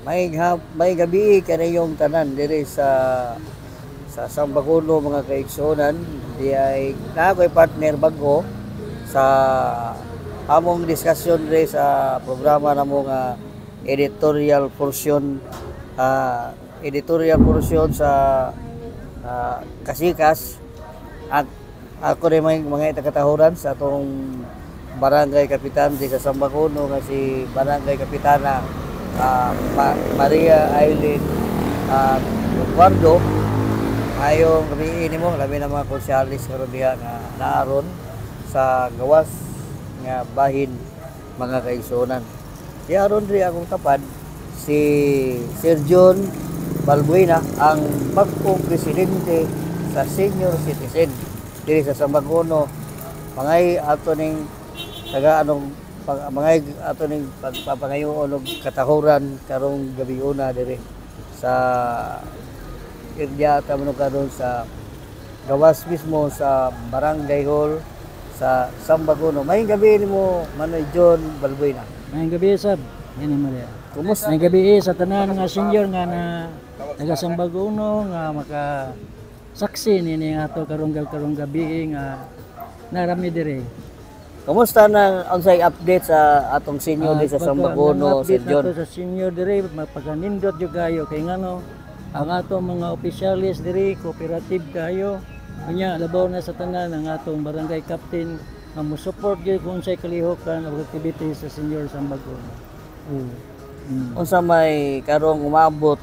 may gabi kanayong tanan diri sa Sambaguno mga kaigsunan. Di ay nakoy partner bago sa among diskusyon diri sa programa namo nga editorial portion sa Kasikas. At ako rin mga itakatahuran sa atong barangay kapitan di sa Sambaguno nga si Barangay Kapitana Maria Aileen Eduardo. Ayong kami mo labi na mga konsyalis karon diha nga naaron sa gawas nga bahin mga kaigsunan. Diha ron ri akong tapad si Sir John Balbuena, ang bagong presidente sa senior citizen diri sa Sambaguno. Mangay ato ning pagpapangayoon og katahuran karong gabi una diri sa area tamo karon sa gawas mismo sa Barangay Hall sa Sambaguno. May gabi nimo Manoy John Balbuena. May gabi sab. Yan Maria. Kumusta? May gabi sa tanan nga senior nga na taga Sambaguno nga maka saksi nini ato karong gabi nga narami dire. Kumusta na unsay update sa atong senior di sa Sambaguno, Sir John? Sa senior dire mapagkanindot jud kayo kay ngano ang atong mga opisyalis dire cooperative kayo. Unya labaw na sa tanan ang atong barangay captain nga mo support gyud kung unsay kalihokan og activity sa senior Sambaguno. Unsa may karong umabot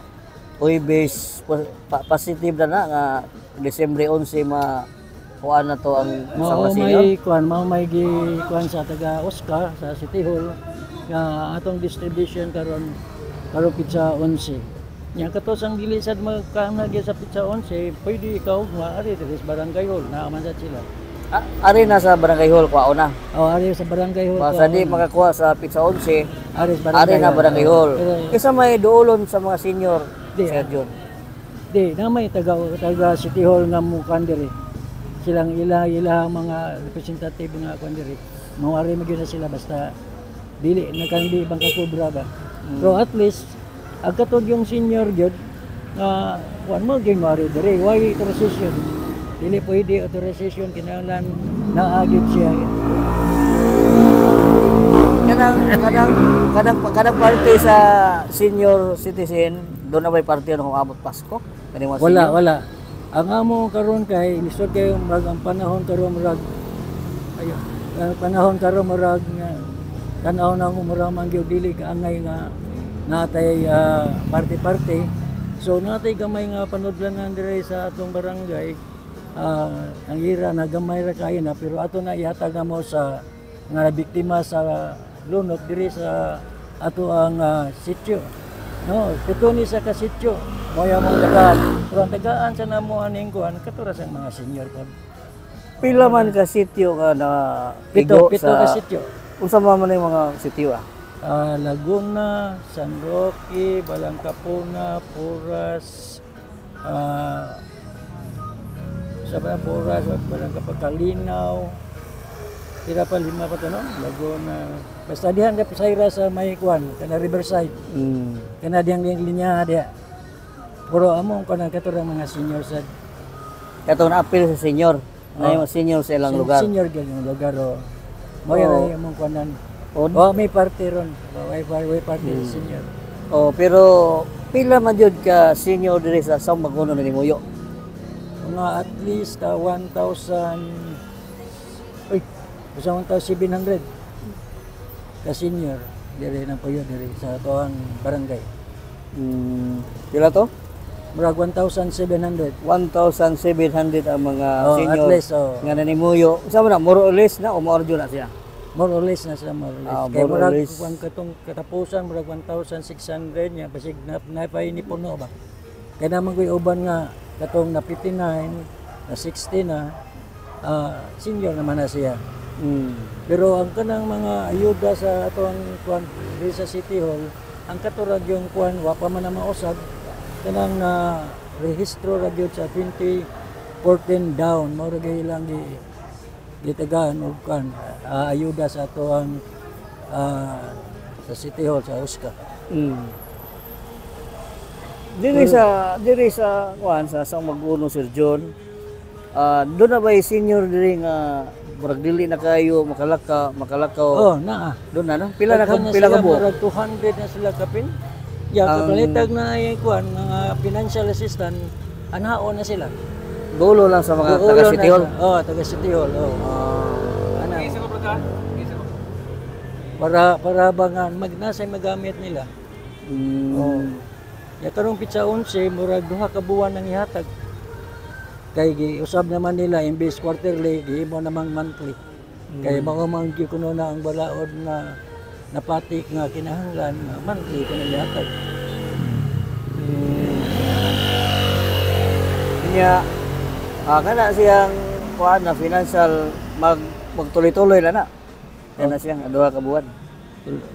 Huwebes positive na nga Disyembre 11 kuan na to ang sama senior. May kuan sa taga Oscar sa City Hall nga atong distribution karon pizza 11. Nya katos ang dili sad magkaana sa pizza 11, pwede ikaw maari diri sa Barangay Hall na man sila. Ari na sa Barangay Hall kuha na. Ari sa Barangay Hall. Basta di makakuha sa pizza 11. Ari na Barangay Hall. Kisa may duolon sa mga senior, Sir John. Di na may taga City Hall nga mukan diri. Silang ila mga representative nga kuan diri. Mawari magyud na sila basta dili nakandi bang kakubra ba. So at least agkatod yung senior jud nga kuan mo gyud mari diri. Why transition? Dili pwede authorization kinahanglan naagid siya. Kanang parte sa senior citizen doon na may parte ng umabot Pasko. Wala. Ang amo karon kay lisod kay ang panahon karon murag nga tan-aw na murag man gyud dili ka angay nga natay parte-parte. So natay gamay nga panudlanan dire sa atong barangay. Ang ira na gamay ra kayo na pero ato na ihatag mo sa nga biktima sa lunok diri sa ato ang sitio. No, ito ni sa kasitio. Moya mong tagaan. Pero ang tagaan sa namo aning kuan katura sa mga senior kon. Pila man ka sitio ka na pito ka sitio. Unsa man yung mga sitio Laguna, San Roque, Balangkapuna, Puras, sa Puras, Balangkapagkalinaw, tira pa 5 pa to no? Laguna. Basta dihan ka pasayra sa may kuan, kana Riverside. Kana diyang linya dia. Puro among kana katurang mga senior sa katong na-appeal sa senior. Na yung senior sa ilang lugar. Senior gyud yung lugar mo yan among kuanan. May parte ron. May parte senior. Pero pila man jud ka senior diri sa Sambaguno ni Muyo? Mga at least 1,700 ka senior diri nang puyo diri sa tuang barangay. Pila to? Murag 1,700. 1,700 ang mga senior at least, nga nanimuyo. Sa mo na more or less na o more na siya? More or less na sila, more or less. Kaya murag katong katapusan murag 1,600 nya basig na pay ni puno ba. Kaya naman ko'y uban nga katong na 59, na 60 na senior naman na siya. Pero ang kanang mga ayuda sa atong kuan diri sa City Hall, ang katurag yung kuan wa pa man na mausab kanang na rehistro ra gyud sa 2014 down mao ra ilang gitagaan og kan ayuda sa atong sa City Hall sa Oscar. Diri sa kuan sa Maguno Sir John. Doon na ba yung senior diri nga murag dili na kayo makalakaw. Oh, naa. Doon na no. Pila ka buok? Murag 200 na sila kapin. Ya, kapalitag na yung kuan mga financial assistant, anhaon na sila. Dulo lang sa mga taga City Hall. Oh, taga City Hall. Oh. Ana. Para bangan magnasay magamit nila. Oh. Ya karong pizza 11 murag duha ka buwan nang ihatag. Kay giusab naman nila imbes quarterly, gihimo namang monthly. Kay mao man gyud kuno na ang balaod na napatik nga kinahanglan monthly kuno ihatag. Kanya kana siyang kuan na financial magtuloy-tuloy na na. Yan na siyang duha ka buwan.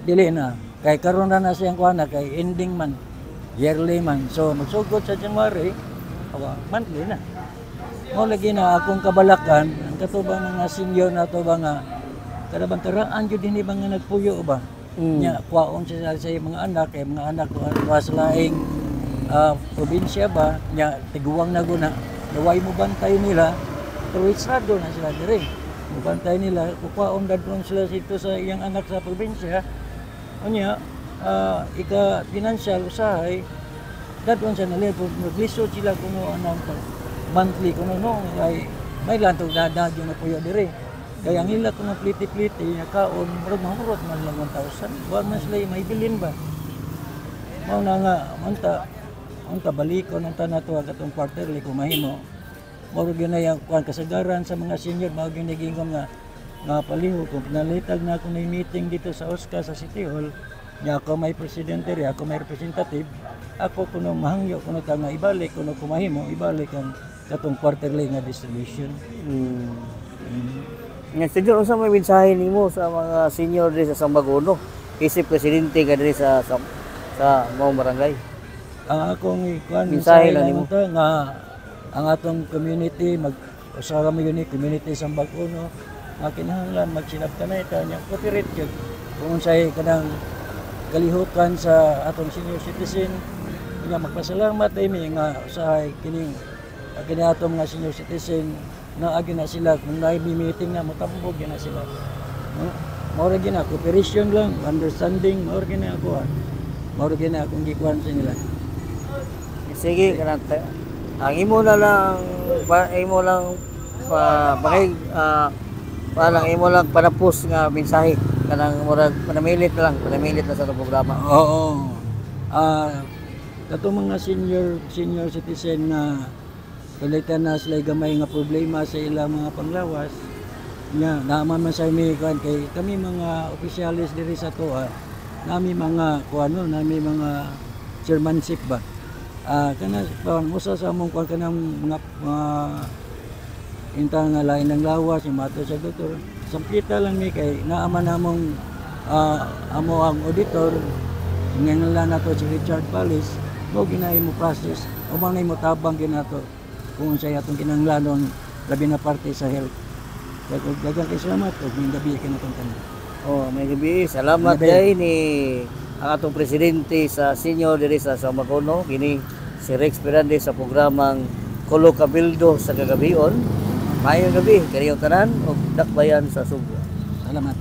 Dili na. Kay karon na siyang kuan na kay ending man, yearly man. So magsugod sa January, monthly na. Mo lagi na akong kabalakan, ang katubang mga senior na to ba nga kadabang karaan jud dinhi ba nga nagpuyo ba? Nya kwaon siya sa mga anak kay mga anak ko sa laing probinsya ba nya tiguwang na guna naway mo bantay nila turisado na sila diri mo bantay nila kuwaon dadron sila dito sa iyang anak sa probinsya unya ika financial usahay dadron sa nalip maglisod sila kuno anang monthly kuno no ay may lantog dadadyo na puyo diri kaya ang ila kuno pliti-pliti kaon murag mahurot man lang 1,000 wa man sila may bilin ba mao na nga unta balikon ang tanan to atong quarterly kung mahimo mao gyud na yang kuan kasagaran sa mga senior mao gyud nagingom nga palihog kung pinalitag na ako na meeting dito sa OSCA sa City Hall nya ako may presidente ri ako may representative ako kuno mahangyo kuno ta nga ibalik kuno kung mahimo ibalik ang katong quarterly nga distribution. Nga senior unsa may mensahe nimo sa mga senior diri sa Maguno? Isip presidente ka diri sa mao barangay. Ang akong ikuan mensahe lang nimo nga ang atong community usara mo yun community sa Maguno nga kinahanglan magsinab kanay ta nya cooperate gyud kung unsay kanang kalihukan sa atong senior citizen nga magpasalamat mi nga usahay kini atong mga senior citizen na agi na sila kung may meeting na matambog na sila. Mao ra gina cooperation lang, understanding, mao ra gina ako. Mao ra gina akong gikuan sa nila. Sige kanang ang imo lang parang imo lang panapos nga mensahe kanang murag panamilit na sa programa. Oo. Katong mga senior citizen na palitan na sila gamay nga problema sa ilang mga panglawas nya naman man sa mi kan kay kami mga opisyalis diri sa toa nami mga kuano nami mga chairmanship ba kana usa sa among kuan kanang mga intang nga lain ng lawas yung mato sa doktor sampita lang mi kay naaman namong amo ang auditor nganlan nato si Richard Palis mo ginay mo process o man mo tabang ginato kung sa atong kinahanglanon labi na parte sa health. Daghang kay salamat ug may gabi kinatong tanan. May gabi. Salamat kay ni ang atong presidente sa senior diri sa Maguno kini si Rex Fernandez sa programang Kulo Kabildo sa kagabion. Mayong gabi kaniyo tanan ug dakbayan sa Subo. Salamat.